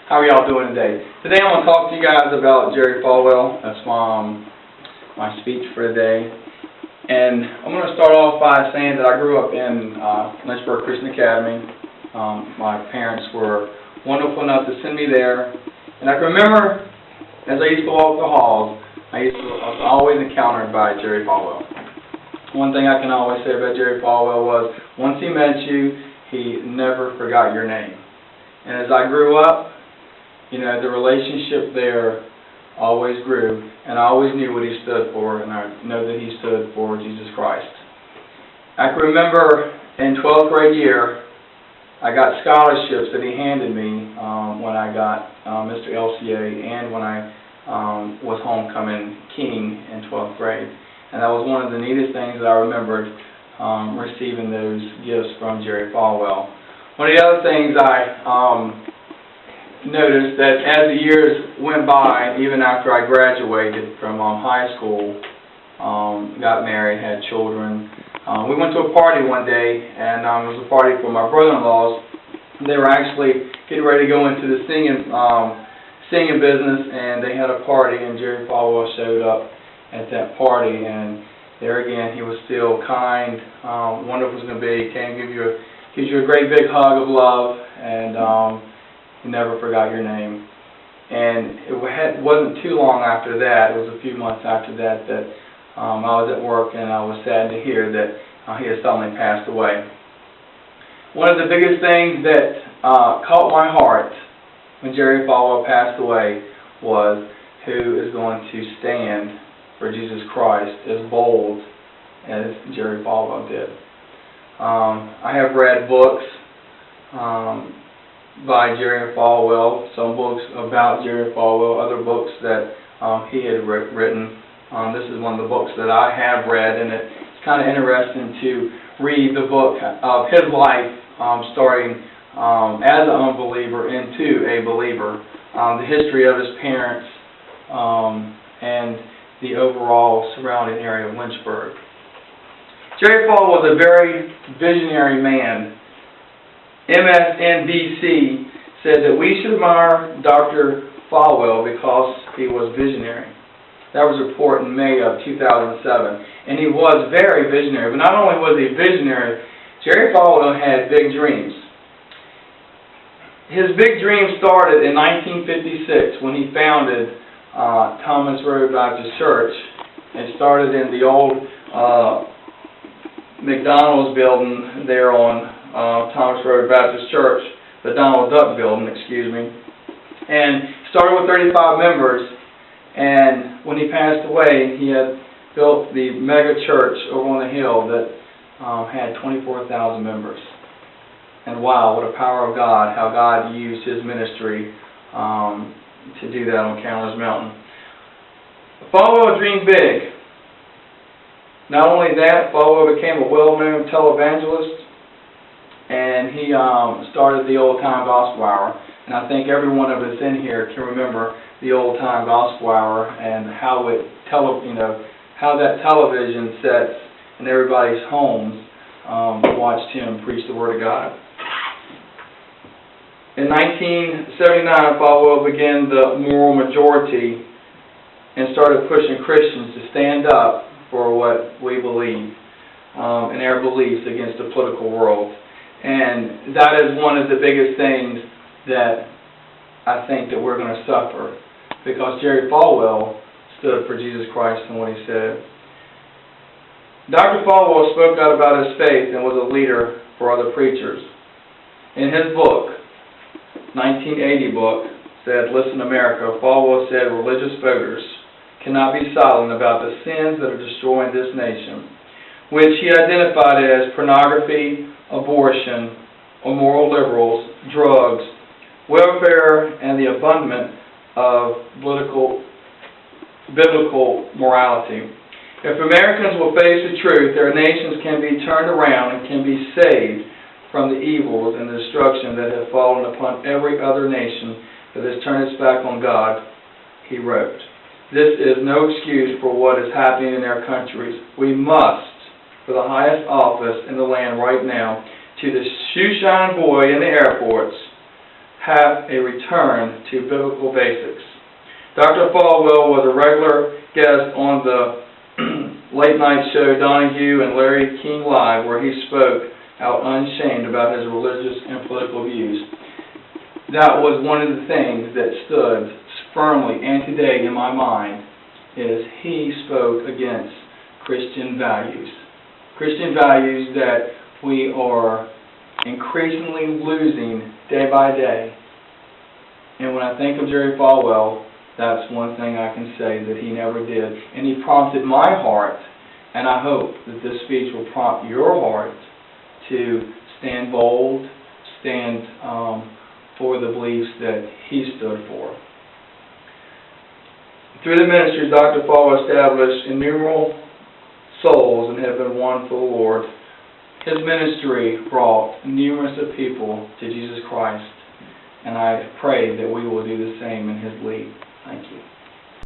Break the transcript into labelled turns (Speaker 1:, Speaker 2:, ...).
Speaker 1: How are y'all doing today? Today I'm going to talk to you guys about Jerry Falwell. That's my speech for today. And I'm going to start off by saying that I grew up in Lynchburg Christian Academy. My parents were wonderful enough to send me there. And I can remember, as I used to walk the halls, I was always encountered by Jerry Falwell. One thing I can always say about Jerry Falwell was, once he met you, he never forgot your name. And as I grew up, you know, the relationship there always grew, and I always knew what he stood for, and I know that he stood for Jesus Christ. I can remember in 12th grade year, I got scholarships that he handed me when I got Mr. LCA and when I was homecoming king in 12th grade. And that was one of the neatest things that I remembered, receiving those gifts from Jerry Falwell. One of the other things I noticed that as the years went by, even after I graduated from high school, got married, had children, we went to a party one day, and it was a party for my brother-in-laws. They were actually getting ready to go into the singing business, and they had a party, and Jerry Falwell showed up at that party, and there again, he was still kind, wonderful as going to be, came gives you a great big hug of love, and he never forgot your name. And it wasn't too long after that, it was a few months after that, that I was at work and I was sad to hear that he had suddenly passed away. One of the biggest things that caught my heart when Jerry Falwell passed away was who is going to stand for Jesus Christ as bold as Jerry Falwell did. I have read books by Jerry Falwell, some books about Jerry Falwell, other books that he had written. This is one of the books that I have read, and it's kind of interesting to read the book of his life, starting as an unbeliever into a believer, the history of his parents, and the overall surrounding area of Lynchburg. Jerry Falwell was a very visionary man. MSNBC said that we should admire Dr. Falwell because he was visionary. That was a report in May of 2007. And he was very visionary. But not only was he visionary, Jerry Falwell had big dreams. His big dream started in 1956 when he founded Thomas Road Baptist Church. It started in the old McDonald's building there on Thomas Road Baptist Church, the Donald Duck building, excuse me, and started with 35 members, and when he passed away, he had built the mega church over on the hill that had 24,000 members. And wow, what a power of God, how God used his ministry to do that on Countless Mountain. Falwell dreamed big. Not only that, Falwell became a well-known televangelist, and he started the Old Time Gospel Hour. And I think every one of us in here can remember the Old Time Gospel Hour and how how that television sets in everybody's homes watched him preach the Word of God. In 1979, Falwell began the Moral Majority and started pushing Christians to stand up for what we believe and our beliefs against the political world. And that is one of the biggest things that I think that we're going to suffer, because Jerry Falwell stood for Jesus Christ and what he said. Dr. Falwell spoke out about his faith and was a leader for other preachers. In his book, 1980 book, said, "Listen, America," Falwell said religious voters cannot be silent about the sins that are destroying this nation, which he identified as pornography, abortion, immoral liberals, drugs, welfare, and the abandonment of biblical morality. If Americans will face the truth, their nations can be turned around and can be saved from the evils and the destruction that have fallen upon every other nation that has turned its back on God, he wrote. This is no excuse for what is happening in their countries. We must, for the highest office in the land right now, to the shoe-shine boy in the airports, have a return to biblical basics. Dr. Falwell was a regular guest on the late night show Donahue and Larry King Live, where he spoke out unashamed about his religious and political views. That was one of the things that stood firmly and today in my mind, is he spoke against Christian values. Christian values that we are increasingly losing day by day. And when I think of Jerry Falwell, that's one thing I can say that he never did. And he prompted my heart, and I hope that this speech will prompt your heart to stand bold, stand for the beliefs that he stood for. Through the ministries Dr. Falwell established innumerable souls and have been won for the Lord. His ministry brought numerous of people to Jesus Christ, and I pray that we will do the same in his lead.